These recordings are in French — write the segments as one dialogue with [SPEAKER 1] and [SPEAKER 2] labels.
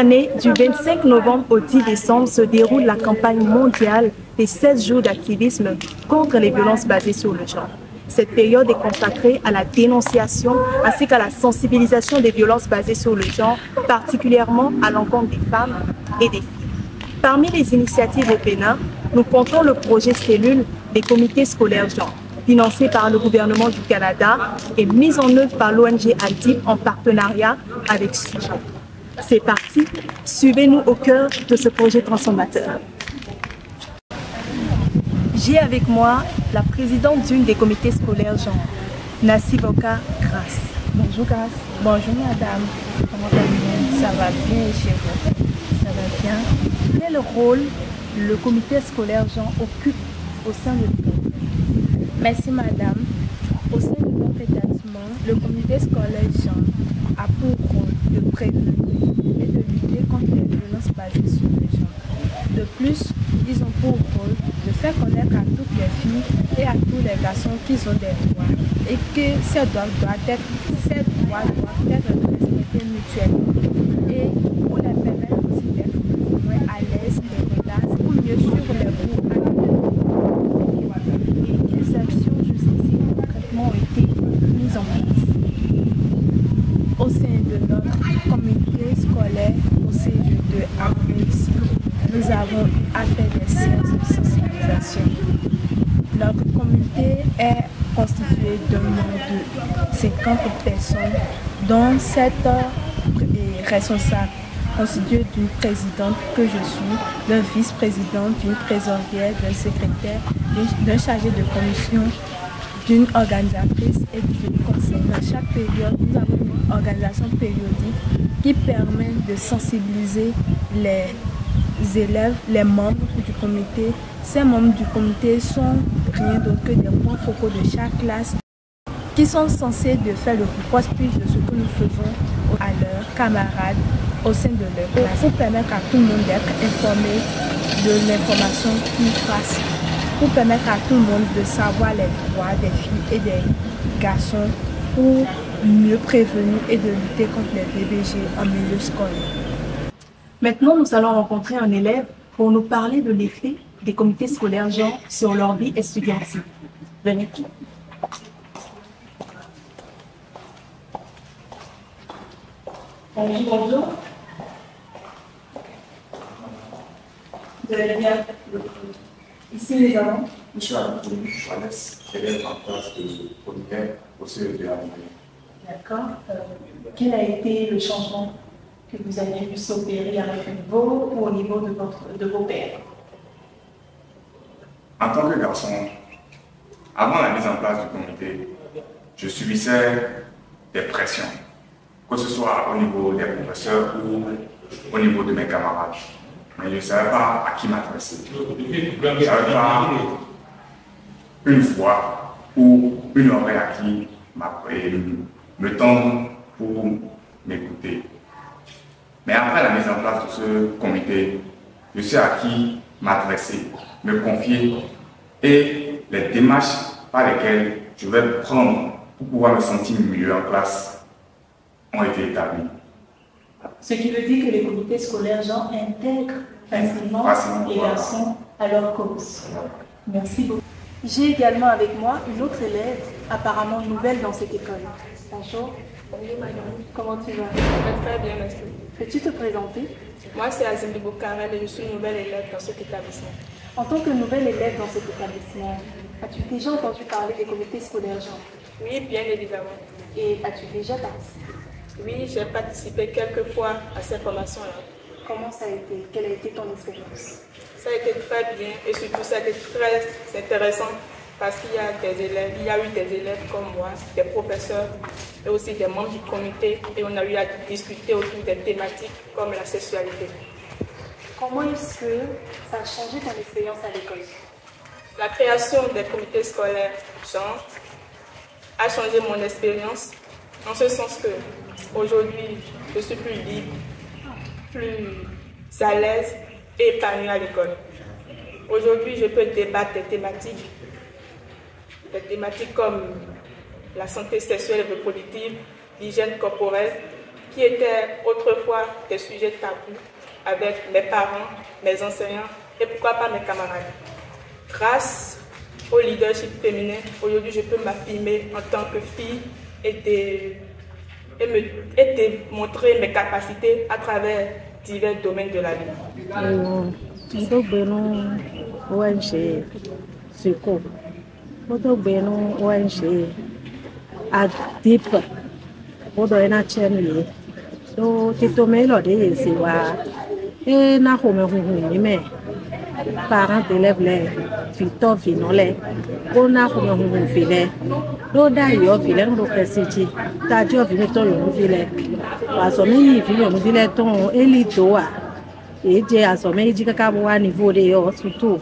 [SPEAKER 1] année, du 25 novembre au 10 décembre, se déroule la campagne mondiale des 16 jours d'activisme contre les violences basées sur le genre. Cette période est consacrée à la dénonciation ainsi qu'à la sensibilisation des violences basées sur le genre, particulièrement à l'encontre des femmes et des filles. Parmi les initiatives au Bénin, nous comptons le projet Cellule des comités scolaires genre, financé par le gouvernement du Canada et mis en œuvre par l'ONG ADIP en partenariat avec SUJE. C'est parti, suivez-nous au cœur de ce projet transformateur. J'ai avec moi la présidente d'une des comités scolaires genre, Nassiboka Grace. Bonjour Grace.
[SPEAKER 2] Bonjour madame, comment allez-vous? Ça va bien chez vous?
[SPEAKER 1] Ça va bien. Quel rôle le comité scolaire genre occupe au sein de l'école?
[SPEAKER 2] Merci madame. Au sein de notre établissement, le comité scolaire genre a pour rôle de prévenir et de lutter contre les violences basées sur le genre. De plus, ils ont pour rôle de faire connaître à toutes les filles et à tous les garçons qu'ils ont des droits et que ces droits doivent être respectés mutuellement et pour les permettre aussi d'être moins à l'aise et relax pour mieux suivre les cours à
[SPEAKER 1] et quelles actions jusqu'ici concrètement ont été mises en place
[SPEAKER 2] au sein de notre comité scolaire au CG de Avril. Nous avons fait des séances de sensibilisation. Notre comité est constitué d'un nombre de 50 personnes, dont 7 responsables, constitués d'une présidente que je suis, d'un vice-président, d'une trésorière, d'un secrétaire, d'un chargé de commission, d'une organisatrice et d'une conseillère. Dans chaque période, nous avons une organisation périodique qui permet de sensibiliser les élèves, les membres du comité. Ces membres du comité sont rien d'autre que des points focaux de chaque classe qui sont censés de faire le plus proche de ce que nous faisons à leurs camarades au sein de leur classe pour permettre à tout le monde d'être informé de l'information qui passe, pour permettre à tout le monde de savoir les droits des filles et des garçons pour mieux prévenir et de lutter contre les VBG en milieu scolaire.
[SPEAKER 1] Maintenant, nous allons rencontrer un élève pour nous parler de l'effet des comités scolaires genre sur leur vie estudiantine. Venez. Bonjour. Vous allez bien? Ici, les avons.
[SPEAKER 3] Monsieur Anthony Chalès, élève en classe de première au CE de Amour.
[SPEAKER 1] D'accord. Quel a été le changement que vous avez vu s'opérer à votre niveau ou au niveau de vos pairs?
[SPEAKER 3] En tant que garçon, avant la mise en place du comité, je subissais des pressions, que ce soit au niveau des professeurs ou au niveau de mes camarades. Mais je ne savais pas à qui m'adresser. Je ne savais pas une voix ou une oreille à qui me tendre pour m'écouter. Mais après la mise en place de ce comité, je sais à qui m'adresser, me confier et les démarches par lesquelles je vais prendre pour pouvoir me sentir mieux en classe ont été établies.
[SPEAKER 1] Ce qui veut dire que les comités scolaires genre intègrent facilement les garçons à leur cause. Merci beaucoup. J'ai également avec moi une autre élève apparemment nouvelle dans cette école. Bonjour.
[SPEAKER 4] Bonjour madame.
[SPEAKER 1] Comment tu vas?
[SPEAKER 4] Je vais très bien, merci.
[SPEAKER 1] Peux-tu te présenter?
[SPEAKER 4] Moi c'est Azimbi Boukarel et je suis nouvelle élève dans cet établissement.
[SPEAKER 1] En tant que nouvelle élève dans cet établissement, as-tu déjà entendu parler des comités scolaires genre?
[SPEAKER 4] Oui, bien évidemment.
[SPEAKER 1] Et as-tu déjà participé?
[SPEAKER 4] Oui, j'ai participé quelques fois à ces formations-là.
[SPEAKER 1] Comment ça a été? Quelle a été ton expérience?
[SPEAKER 4] Ça a été très bien et surtout ça a été très intéressant parce qu'il y a eu des élèves comme moi, des professeurs et aussi des membres du comité et on a eu à discuter autour des thématiques comme la sexualité.
[SPEAKER 1] Comment est-ce que ça a changé ton expérience à l'école?
[SPEAKER 4] La création des comités scolaires genre a changé mon expérience en ce sens que aujourd'hui je suis plus libre, plus à l'aise et épanouie à l'école. Aujourd'hui je peux débattre des thématiques comme la santé sexuelle et reproductive, l'hygiène corporelle, qui étaient autrefois des sujets tabous avec mes parents, mes enseignants et pourquoi pas mes camarades. Grâce au leadership féminin, aujourd'hui je peux m'affirmer en tant que fille et démontrer mes capacités à travers divers domaines de la
[SPEAKER 5] vie. Parents d'élèves les filles finons les on a comme on filet do da yo filet no presiti ta jo fi to yo filet wa so mi fi yo filet ton elito a e je aso me ji kaka bo wa niveau de yo surtout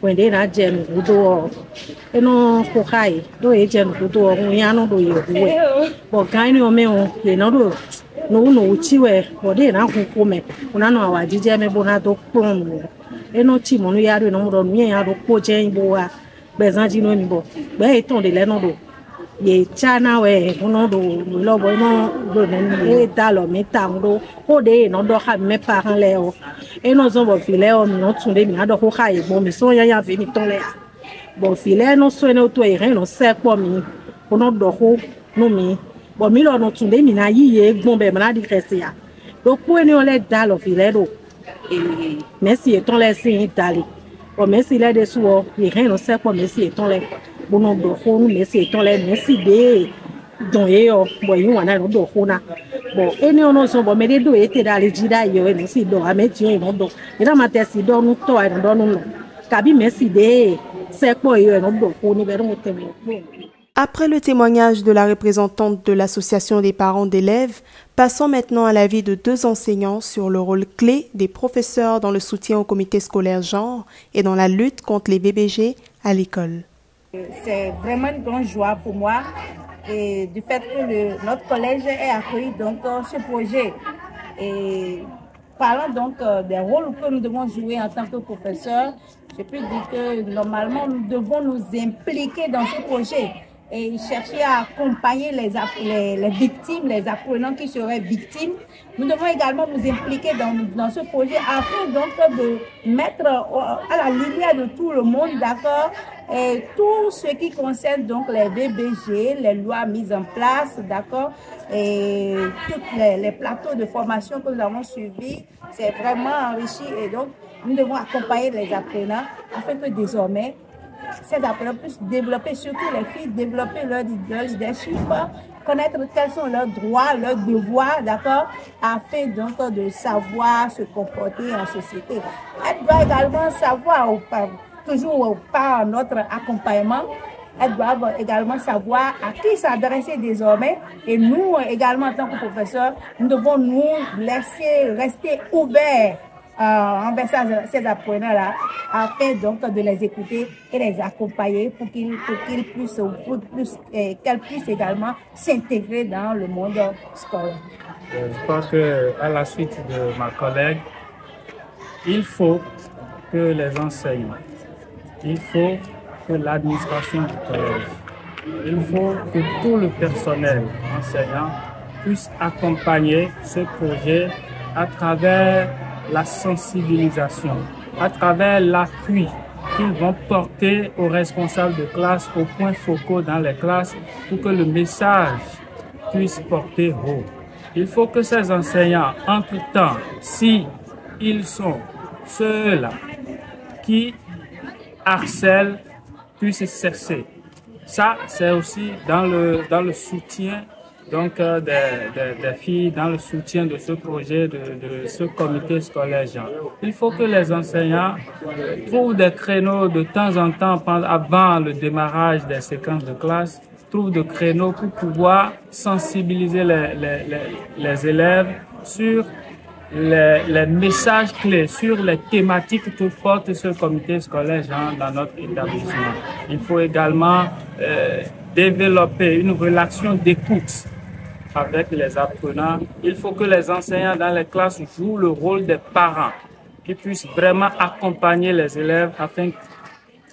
[SPEAKER 5] when they na je no do e no ko kai do e je no do o ya no do yo we bo kan ni o me o ye no do no chiwe bo de na ko me una no wa ji je me bo na to pon eno ti mo no yaro no ro nu yan ro po je bo wa bezanji no mi bo gbe iton de le no do ye chana we no do lo bo no do ne e da lo mi ta do o de no do ha me parents le o eno zo bo file o mi no tun de mi ado ko ha e bo mi so yan fi mi ton le bo file no so ne to e ren no se po mi o no do ko no mi bo mi lo no tun de mi na yi ye gbon be ma na di kresi ya do po eni o le da lo file do merci et ton laissé Italie. Bon merci là dessous il rien on sait pas merci et ton les bon nom de fond merci et ton les merci de donc bon il on a no do fona bon et nous on sont bon mais les deux étaient dans les jida yo et merci do a mettre yo non do et dans ma tête si do nous to et do nous kabi merci de c'est quoi yo no do foni be no temo.
[SPEAKER 6] Après le témoignage de la représentante de l'association des parents d'élèves, passons maintenant à l'avis de deux enseignants sur le rôle clé des professeurs dans le soutien au comité scolaire genre et dans la lutte contre les VBG à l'école.
[SPEAKER 7] C'est vraiment une grande joie pour moi et du fait que notre collège ait accueilli donc ce projet. Et parlant donc des rôles que nous devons jouer en tant que professeurs, je peux dire que normalement nous devons nous impliquer dans ce projet et chercher à accompagner les victimes, les apprenants qui seraient victimes. Nous devons également nous impliquer dans ce projet afin donc de mettre à la lumière de tout le monde, d'accord, et tout ce qui concerne donc les VBG, les lois mises en place, d'accord, et tous les plateaux de formation que nous avons suivis, c'est vraiment enrichi et donc nous devons accompagner les apprenants afin que désormais ces apprenants puissent développer, surtout les filles, développer leur leadership, connaître quels sont leurs droits, leurs devoirs, d'accord, afin donc de savoir se comporter en société. Elle doit également savoir, toujours par notre accompagnement, elles doivent également savoir à qui s'adresser désormais. Et nous, également, en tant que professeurs, nous devons nous laisser rester ouverts envers ces apprenants-là, afin donc de les écouter et les accompagner pour qu'elles puissent également s'intégrer dans le monde scolaire.
[SPEAKER 8] Je pense qu'à la suite de ma collègue, il faut que les enseignants, il faut que l'administration du collège, il faut que tout le personnel enseignant puisse accompagner ce projet à travers la sensibilisation, à travers l'appui qu'ils vont porter aux responsables de classe, aux points focaux dans les classes, pour que le message puisse porter haut. Il faut que ces enseignants, entre-temps, si ils sont ceux-là qui harcèlent, puissent cesser. Ça, c'est aussi dans le soutien donc des filles, dans le soutien de ce projet, de ce comité scolaire genre. Il faut que les enseignants trouvent des créneaux de temps en temps, avant le démarrage des séquences de classe, trouvent des créneaux pour pouvoir sensibiliser les élèves sur les messages clés, sur les thématiques que porte ce comité scolaire genre dans notre établissement. Il faut également développer une relation d'écoute avec les apprenants. Il faut que les enseignants dans les classes jouent le rôle des parents, qui puissent vraiment accompagner les élèves afin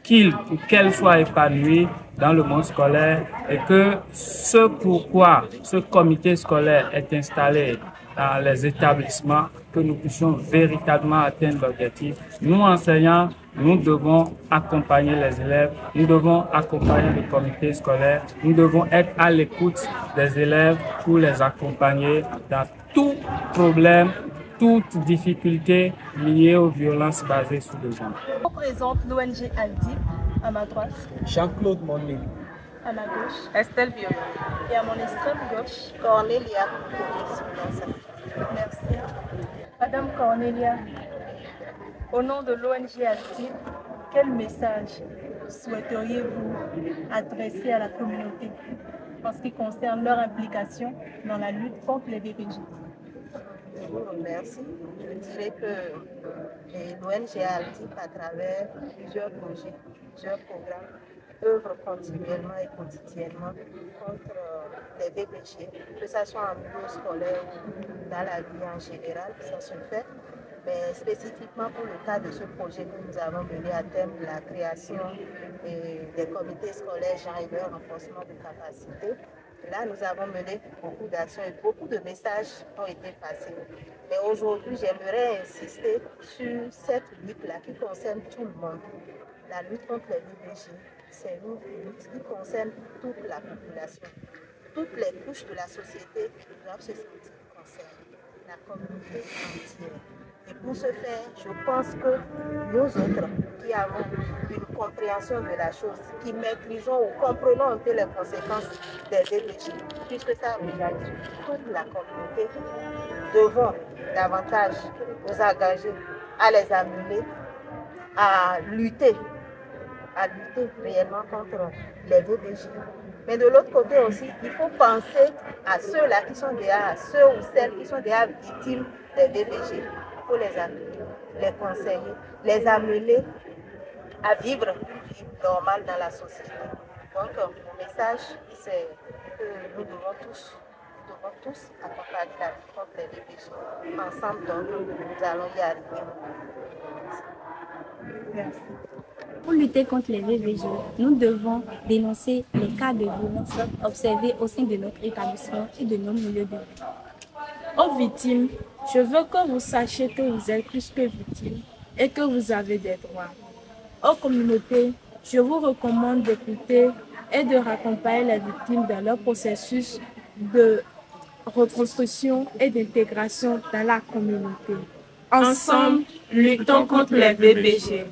[SPEAKER 8] qu'ils ou qu'elles soient épanouis dans le monde scolaire et que ce pourquoi ce comité scolaire est installé dans les établissements, que nous puissions véritablement atteindre l'objectif. Nous, enseignants, nous devons accompagner les élèves, nous devons accompagner le comité scolaire, nous devons être à l'écoute des élèves pour les accompagner dans tout problème, toute difficulté liée aux violences basées sur le genre.
[SPEAKER 1] Je représente l'ONG Aldi à ma droite.
[SPEAKER 9] Jean-Claude Monnet.
[SPEAKER 1] À ma gauche.
[SPEAKER 4] Estelle Bio.
[SPEAKER 1] Et à mon extrême gauche.
[SPEAKER 10] Cornelia.
[SPEAKER 1] Merci. Madame Cornelia, au nom de l'ONG Alti, quel message souhaiteriez-vous adresser à la communauté en ce qui concerne leur implication dans la lutte contre les VPJ?
[SPEAKER 10] Je vous remercie. Je dirais que l'ONG Altip, à travers plusieurs projets, plusieurs programmes, œuvre continuellement et quotidiennement contre les VPG, que ce soit en milieu scolaire ou dans la vie en général, ça se fait. Mais spécifiquement pour le cas de ce projet que nous avons mené à terme, la création des comités scolaires genre et leur renforcement de capacité. Là, nous avons mené beaucoup d'actions et beaucoup de messages ont été passés. Mais aujourd'hui, j'aimerais insister sur cette lutte-là qui concerne tout le monde. La lutte contre les VPG, c'est une lutte qui concerne toute la population. Toutes les couches de la société doivent se sentir concernées, la communauté entière. Et pour ce faire, je pense que nous autres qui avons une compréhension de la chose, qui maîtrisons ou comprenons un peu les conséquences des VPJ, puisque ça regarde toute la communauté, devons davantage nous engager à les amener à lutter réellement contre les VPJ. Mais de l'autre côté aussi, il faut penser à ceux-là qui sont déjà, ceux ou celles qui sont déjà victimes des VPJ. Il faut les amener, les conseiller, les amener à vivre une vie normale dans la société. Donc, mon message, c'est que nous devons tous accompagner la lutte contre les VPJ. Ensemble, donc, nous allons y arriver.
[SPEAKER 1] Merci.
[SPEAKER 11] Pour lutter contre les VPJ, nous devons dénoncer les cas de violence observés au sein de notre établissement et de nos milieux de vie.
[SPEAKER 2] Aux victimes, je veux que vous sachiez que vous êtes plus que victimes et que vous avez des droits. Aux communautés, je vous recommande d'écouter et de raccompagner les victimes dans leur processus de reconstruction et d'intégration dans la communauté.
[SPEAKER 4] Ensemble, luttons contre les VPG.